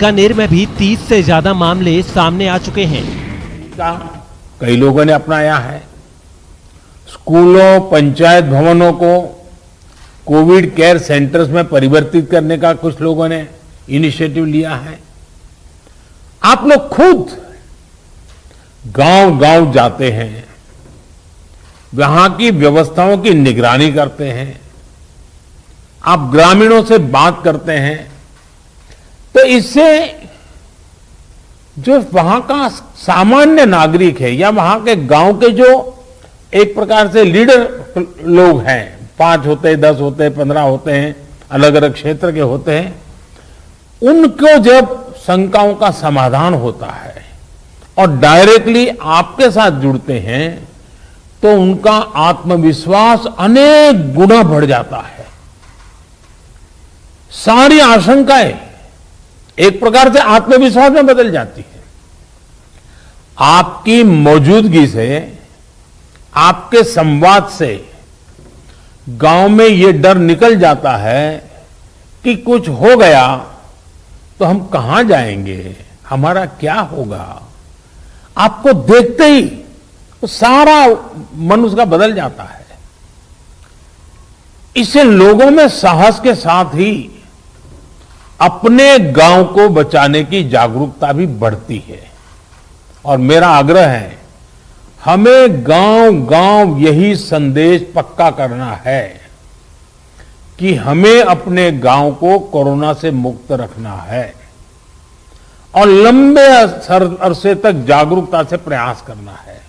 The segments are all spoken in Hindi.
बीकानेर में भी 30 से ज्यादा मामले सामने आ चुके हैं। कई लोगों ने अपनाया है। स्कूलों, पंचायत भवनों को कोविड केयर सेंटर्स में परिवर्तित करने का कुछ लोगों ने इनिशिएटिव लिया है। आप लोग खुद गांव-गांव जाते हैं, वहां की व्यवस्थाओं की निगरानी करते हैं, आप ग्रामीणों से बात करते हैं, तो इससे जो वहां का सामान्य नागरिक है या वहां के गांव के जो एक प्रकार से लीडर लोग हैं, 5 होते हैं, 10 होते हैं, 15 होते हैं, अलग अलग क्षेत्र के होते हैं, उनको जब शंकाओं का समाधान होता है और डायरेक्टली आपके साथ जुड़ते हैं तो उनका आत्मविश्वास अनेक गुना बढ़ जाता है। सारी आशंकाएं एक प्रकार से आत्मविश्वास में बदल जाती है। आपकी मौजूदगी से, आपके संवाद से गांव में ये डर निकल जाता है कि कुछ हो गया तो हम कहां जाएंगे, हमारा क्या होगा। आपको देखते ही तो सारा मन उसका बदल जाता है। इससे लोगों में साहस के साथ ही अपने गांव को बचाने की जागरूकता भी बढ़ती है। और मेरा आग्रह है, हमें गांव-गांव यही संदेश पक्का करना है कि हमें अपने गांव को कोरोना से मुक्त रखना है और लंबे अरसे तक जागरूकता से प्रयास करना है।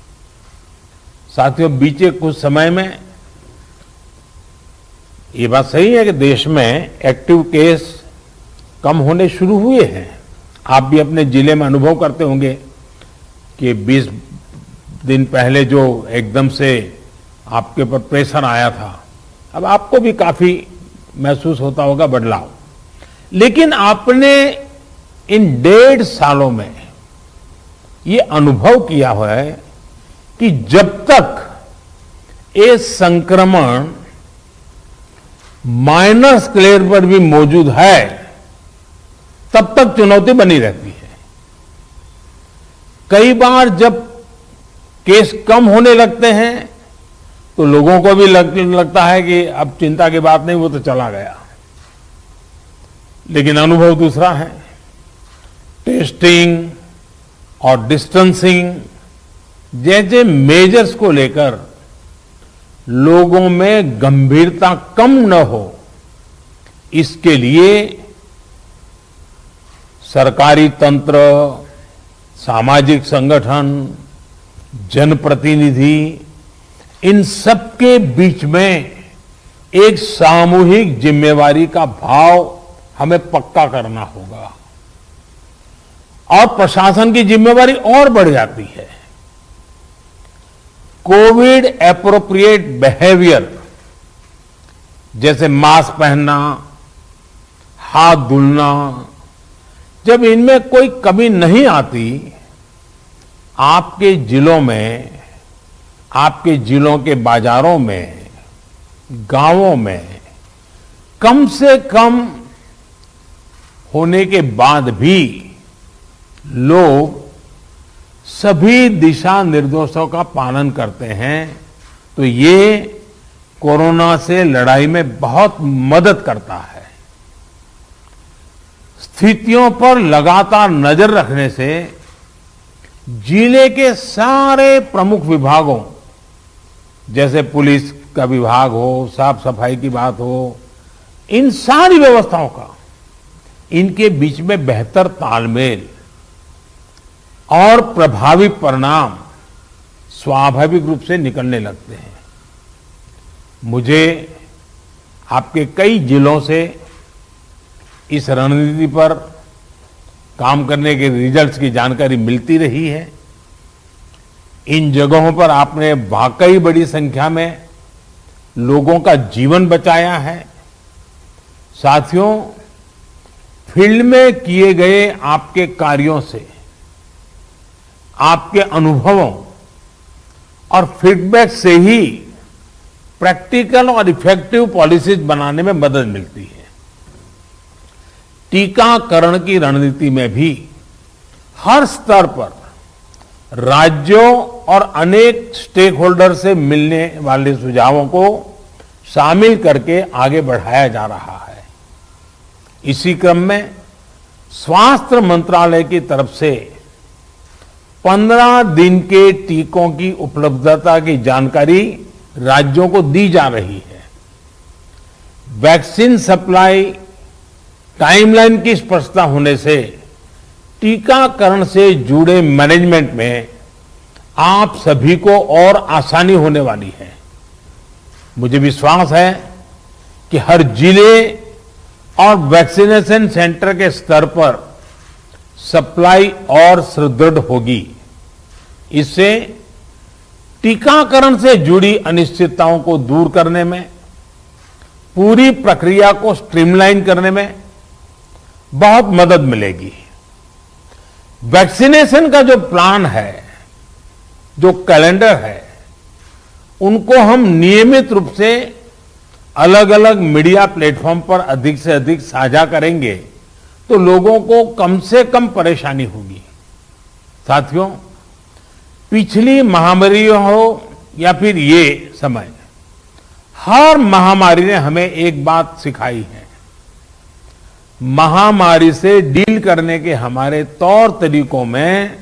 साथियों, बीते कुछ समय में ये बात सही है कि देश में एक्टिव केस कम होने शुरू हुए हैं। आप भी अपने जिले में अनुभव करते होंगे कि 20 दिन पहले जो एकदम से आपके ऊपर प्रेशर आया था, अब आपको भी काफी महसूस होता होगा बदलाव। लेकिन आपने इन 1.5 सालों में ये अनुभव किया हुआ है कि जब तक ये संक्रमण माइनर स्केल पर भी मौजूद है, तब तक चुनौती बनी रहती है। कई बार जब केस कम होने लगते हैं तो लोगों को भी लगता है कि अब चिंता की बात नहीं, वो तो चला गया। लेकिन अनुभव दूसरा है। टेस्टिंग और डिस्टेंसिंग जैसे मेजर्स को लेकर लोगों में गंभीरता कम न हो, इसके लिए सरकारी तंत्र, सामाजिक संगठन, जनप्रतिनिधि, इन सबके बीच में एक सामूहिक जिम्मेवारी का भाव हमें पक्का करना होगा और प्रशासन की जिम्मेवारी और बढ़ जाती है। कोविड एप्रोप्रिएट बिहेवियर जैसे मास्क पहनना, हाथ धुलना, जब इनमें कोई कमी नहीं आती, आपके जिलों में, आपके जिलों के बाजारों में, गांवों में कम से कम होने के बाद भी लोग सभी दिशा निर्देशों का पालन करते हैं, तो ये कोरोना से लड़ाई में बहुत मदद करता है। स्थितियों पर लगातार नजर रखने से जिले के सारे प्रमुख विभागों, जैसे पुलिस का विभाग हो, साफ सफाई की बात हो, इन सारी व्यवस्थाओं का, इनके बीच में बेहतर तालमेल और प्रभावी परिणाम स्वाभाविक रूप से निकलने लगते हैं। मुझे आपके कई जिलों से इस रणनीति पर काम करने के रिजल्ट्स की जानकारी मिलती रही है। इन जगहों पर आपने वाकई बड़ी संख्या में लोगों का जीवन बचाया है। साथियों, फील्ड में किए गए आपके कार्यों से, आपके अनुभवों और फीडबैक से ही प्रैक्टिकल और इफेक्टिव पॉलिसीज बनाने में मदद मिलती है। टीकाकरण की रणनीति में भी हर स्तर पर राज्यों और अनेक स्टेक होल्डर से मिलने वाले सुझावों को शामिल करके आगे बढ़ाया जा रहा है। इसी क्रम में स्वास्थ्य मंत्रालय की तरफ से 15 दिन के टीकों की उपलब्धता की जानकारी राज्यों को दी जा रही है। वैक्सीन सप्लाई टाइमलाइन की स्पष्टता होने से टीकाकरण से जुड़े मैनेजमेंट में आप सभी को और आसानी होने वाली है। मुझे विश्वास है कि हर जिले और वैक्सीनेशन सेंटर के स्तर पर सप्लाई और सुदृढ़ होगी। इससे टीकाकरण से जुड़ी अनिश्चितताओं को दूर करने में, पूरी प्रक्रिया को स्ट्रीमलाइन करने में बहुत मदद मिलेगी। वैक्सीनेशन का जो प्लान है, जो कैलेंडर है, उनको हम नियमित रूप से अलग अलग मीडिया प्लेटफॉर्म पर अधिक से अधिक साझा करेंगे तो लोगों को कम से कम परेशानी होगी। साथियों, पिछली महामारी हो या फिर ये समय, हर महामारी ने हमें एक बात सिखाई है। महामारी से डील करने के हमारे तौर तरीकों में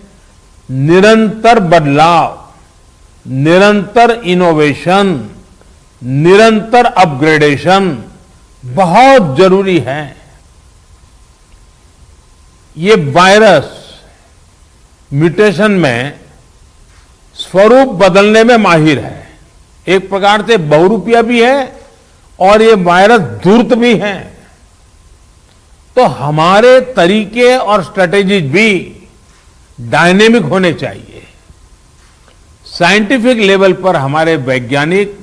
निरंतर बदलाव, निरंतर इनोवेशन, निरंतर अपग्रेडेशन बहुत जरूरी है। ये वायरस म्यूटेशन में स्वरूप बदलने में माहिर है। एक प्रकार से बहुरूपिया भी है और ये वायरस धूर्त भी है। तो हमारे तरीके और स्ट्रेटेजीज भी डायनेमिक होने चाहिए। साइंटिफिक लेवल पर हमारे वैज्ञानिक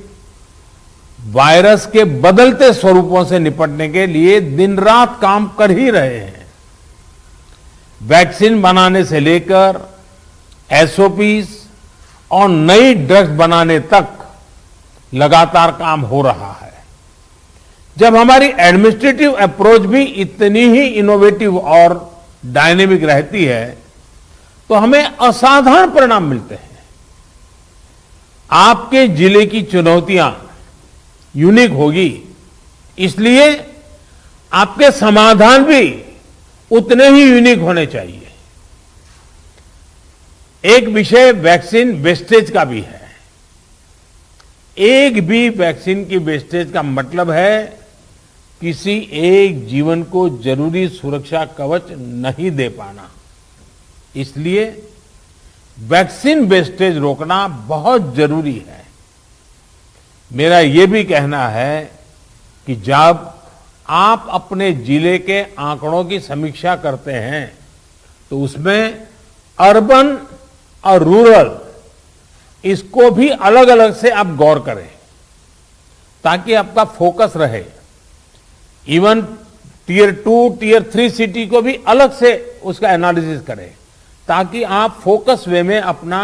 वायरस के बदलते स्वरूपों से निपटने के लिए दिन रात काम कर ही रहे हैं। वैक्सीन बनाने से लेकर एसओपीज और नई ड्रग्स बनाने तक लगातार काम हो रहा है। जब हमारी एडमिनिस्ट्रेटिव अप्रोच भी इतनी ही इनोवेटिव और डायनेमिक रहती है तो हमें असाधारण परिणाम मिलते हैं। आपके जिले की चुनौतियां यूनिक होगी, इसलिए आपके समाधान भी उतने ही यूनिक होने चाहिए। एक विषय वैक्सीन वेस्टेज का भी है। एक भी वैक्सीन की वेस्टेज का मतलब है किसी एक जीवन को जरूरी सुरक्षा कवच नहीं दे पाना। इसलिए वैक्सीन वेस्टेज रोकना बहुत जरूरी है। मेरा यह भी कहना है कि जब आप अपने जिले के आंकड़ों की समीक्षा करते हैं तो उसमें अर्बन और रूरल इसको भी अलग अलग से आप गौर करें ताकि आपका फोकस रहे। इवन टीयर 2, टीयर 3 सिटी को भी अलग से उसका एनालिसिस करें ताकि आप फोकस वे में अपना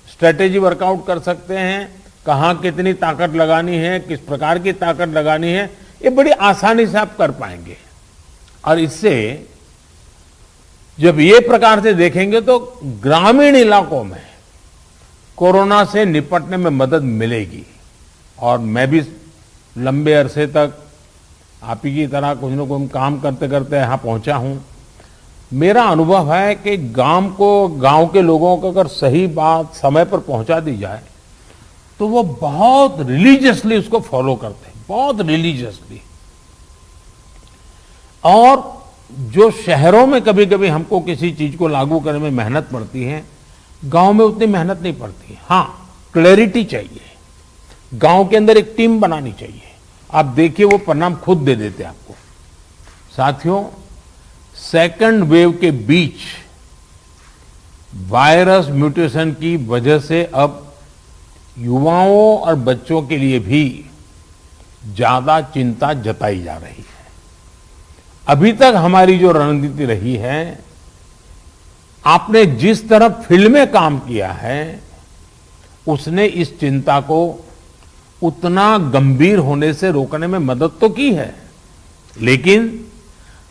स्ट्रेटेजी वर्कआउट कर सकते हैं। कहां कितनी ताकत लगानी है, किस प्रकार की ताकत लगानी है, ये बड़ी आसानी से आप कर पाएंगे। और इससे जब ये प्रकार से देखेंगे तो ग्रामीण इलाकों में कोरोना से निपटने में मदद मिलेगी। और मैं भी लंबे अरसे तक आप ही की तरह कुछ न कुछ काम करते करते यहां पहुंचा हूं। मेरा अनुभव है कि गांव के लोगों को अगर सही बात समय पर पहुंचा दी जाए तो वो बहुत रिलीजियसली उसको फॉलो करते हैं, बहुत रिलीजियसली। और जो शहरों में कभी कभी हमको किसी चीज को लागू करने में मेहनत पड़ती है, गांव में उतनी मेहनत नहीं पड़ती। हां, क्लैरिटी चाहिए, गांव के अंदर एक टीम बनानी चाहिए। आप देखिए वो परिणाम खुद दे देते आपको। साथियों, सेकंड वेव के बीच वायरस म्यूटेशन की वजह से अब युवाओं और बच्चों के लिए भी ज्यादा चिंता जताई जा रही है। अभी तक हमारी जो रणनीति रही है, आपने जिस तरह फील्ड में काम किया है उसने इस चिंता को उतना गंभीर होने से रोकने में मदद तो की है, लेकिन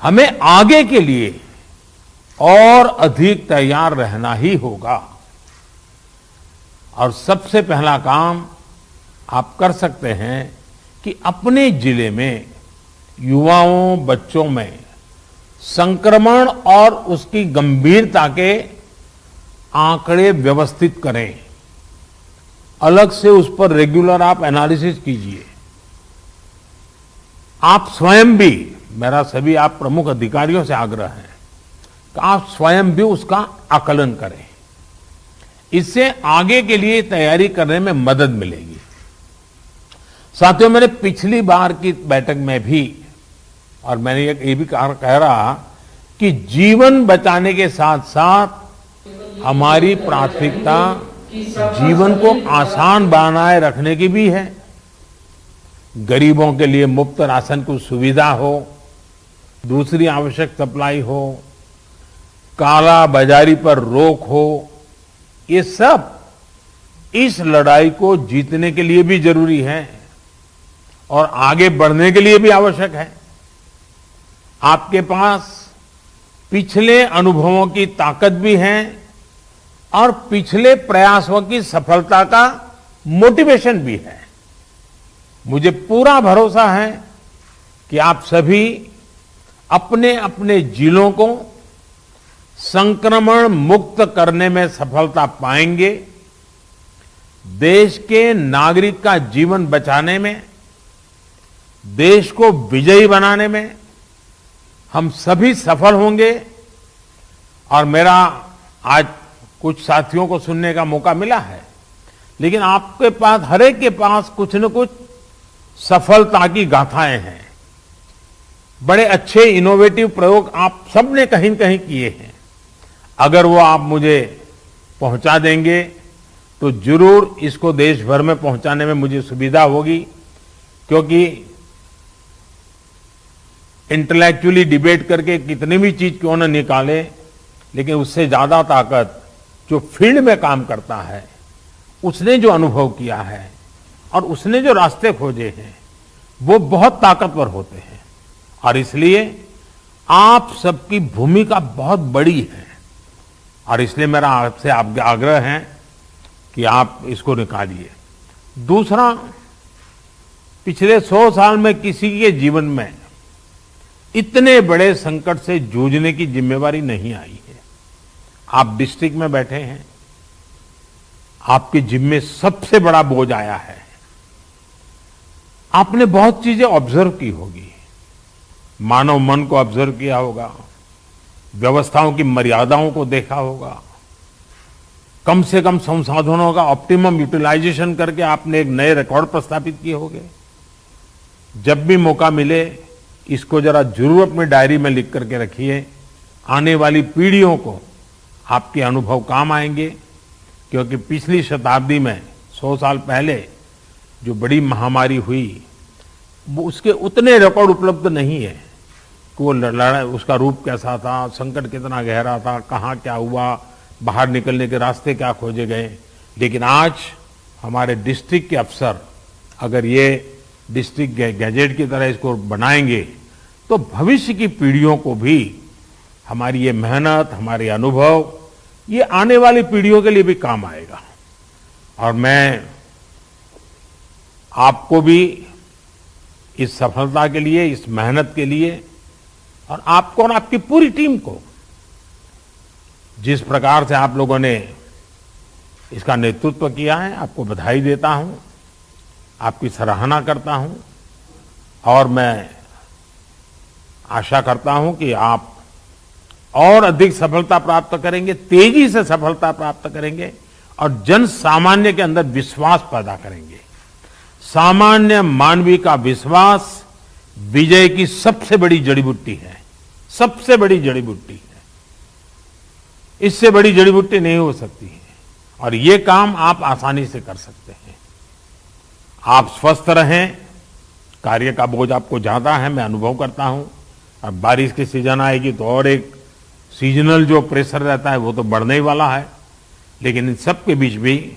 हमें आगे के लिए और अधिक तैयार रहना ही होगा। और सबसे पहला काम आप कर सकते हैं कि अपने जिले में युवाओं, बच्चों में संक्रमण और उसकी गंभीरता के आंकड़े व्यवस्थित करें। अलग से उस पर रेगुलर आप एनालिसिस कीजिए। आप स्वयं भी, मेरा सभी आप प्रमुख अधिकारियों से आग्रह है कि आप स्वयं भी उसका आकलन करें। इससे आगे के लिए तैयारी करने में मदद मिलेगी। साथियों, मैंने पिछली बार की बैठक में भी, और मैंने ये भी कह रहा कि जीवन बचाने के साथ साथ हमारी प्राथमिकता जीवन को आसान बनाए रखने की भी है। गरीबों के लिए मुफ्त राशन की सुविधा हो, दूसरी आवश्यक सप्लाई हो, काला बाजारी पर रोक हो, ये सब इस लड़ाई को जीतने के लिए भी जरूरी है और आगे बढ़ने के लिए भी आवश्यक है। आपके पास पिछले अनुभवों की ताकत भी है और पिछले प्रयासों की सफलता का मोटिवेशन भी है। मुझे पूरा भरोसा है कि आप सभी अपने अपने जिलों को संक्रमण मुक्त करने में सफलता पाएंगे। देश के नागरिक का जीवन बचाने में, देश को विजयी बनाने में हम सभी सफल होंगे। और मेरा आज कुछ साथियों को सुनने का मौका मिला है, लेकिन आपके पास, हर एक के पास कुछ न कुछ सफलता की गाथाएं हैं। बड़े अच्छे इनोवेटिव प्रयोग आप सबने कहीं न कहीं किए हैं। अगर वो आप मुझे पहुंचा देंगे तो जरूर इसको देश भर में पहुंचाने में मुझे सुविधा होगी, क्योंकि इंटेलेक्चुअली डिबेट करके कितनी भी चीज क्यों न निकाले, लेकिन उससे ज्यादा ताकत जो फील्ड में काम करता है, उसने जो अनुभव किया है और उसने जो रास्ते खोजे हैं, वो बहुत ताकतवर होते हैं। और इसलिए आप सबकी भूमिका बहुत बड़ी है और इसलिए मेरा आपसे आग्रह है कि आप इसको निकालिए। दूसरा, पिछले 100 साल में किसी के जीवन में इतने बड़े संकट से जूझने की जिम्मेवारी नहीं आई है। आप डिस्ट्रिक्ट में बैठे हैं, आपके जिम्मे सबसे बड़ा बोझ आया है। आपने बहुत चीजें ऑब्जर्व की होगी, मानव मन को ऑब्जर्व किया होगा, व्यवस्थाओं की मर्यादाओं को देखा होगा, कम से कम संसाधनों का ऑप्टिमम यूटिलाइजेशन करके आपने एक नए रिकॉर्ड प्रस्थापित किए होंगे। जब भी मौका मिले इसको जरा जरूर अपनी डायरी में लिख करके रखिए। आने वाली पीढ़ियों को आपके अनुभव काम आएंगे, क्योंकि पिछली शताब्दी में 100 साल पहले जो बड़ी महामारी हुई, वो उसके उतने रिकॉर्ड उपलब्ध नहीं है कि वो लड़ाई, उसका रूप कैसा था, संकट कितना गहरा था, कहाँ क्या हुआ, बाहर निकलने के रास्ते क्या खोजे गए। लेकिन आज हमारे डिस्ट्रिक्ट के अफसर अगर ये डिस्ट्रिक्ट गैजेट की तरह इसको बनाएंगे तो भविष्य की पीढ़ियों को भी हमारी ये मेहनत, हमारे अनुभव, ये आने वाली पीढ़ियों के लिए भी काम आएगा। और मैं आपको भी इस सफलता के लिए, इस मेहनत के लिए, और आपको और आपकी पूरी टीम को, जिस प्रकार से आप लोगों ने इसका नेतृत्व किया है, आपको बधाई देता हूं, आपकी सराहना करता हूं। और मैं आशा करता हूं कि आप और अधिक सफलता प्राप्त करेंगे, तेजी से सफलता प्राप्त करेंगे और जन सामान्य के अंदर विश्वास पैदा करेंगे। सामान्य मानवीय का विश्वास विजय की सबसे बड़ी जड़ी बूटी है, सबसे बड़ी जड़ी बूटी है। इससे बड़ी जड़ी बूटी नहीं हो सकती है और ये काम आप आसानी से कर सकते हैं। आप स्वस्थ रहें, कार्य का बोझ आपको ज्यादा है, मैं अनुभव करता हूं। अब बारिश की सीजन आएगी तो और एक सीजनल जो प्रेशर रहता है वो तो बढ़ने ही वाला है, लेकिन इन सब के बीच भी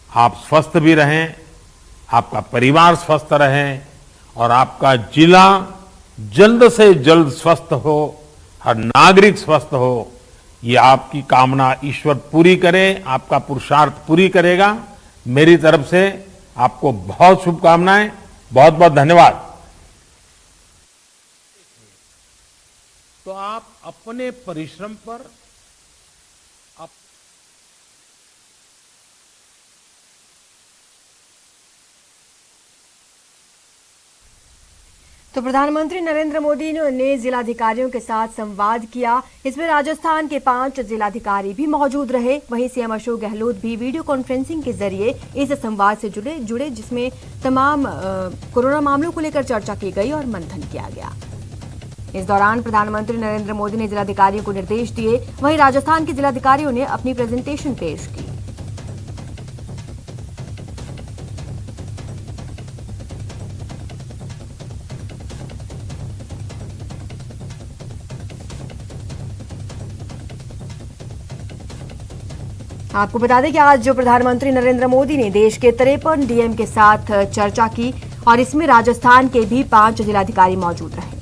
आप स्वस्थ भी रहें, आपका परिवार स्वस्थ रहे और आपका जिला जल्द से जल्द स्वस्थ हो, हर नागरिक स्वस्थ हो, ये आपकी कामना ईश्वर पूरी करे, आपका पुरुषार्थ पूरी करेगा। मेरी तरफ से आपको बहुत शुभकामनाएं, बहुत बहुत धन्यवाद। तो आप अपने परिश्रम पर तो प्रधानमंत्री नरेंद्र मोदी ने जिलाधिकारियों के साथ संवाद किया। इसमें राजस्थान के 5 जिलाधिकारी भी मौजूद रहे। वहीं सीएम अशोक गहलोत भी वीडियो कॉन्फ्रेंसिंग के जरिए इस संवाद से जुड़े जिसमें तमाम कोरोना मामलों को लेकर चर्चा की गई और मंथन किया गया। इस दौरान प्रधानमंत्री नरेंद्र मोदी ने जिलाधिकारियों को निर्देश दिए। वहीं राजस्थान के जिलाधिकारियों ने अपनी प्रेजेंटेशन पेश की। आपको बता दें कि आज जो प्रधानमंत्री नरेंद्र मोदी ने देश के 53 डीएम के साथ चर्चा की और इसमें राजस्थान के भी 5 जिलाधिकारी मौजूद रहे।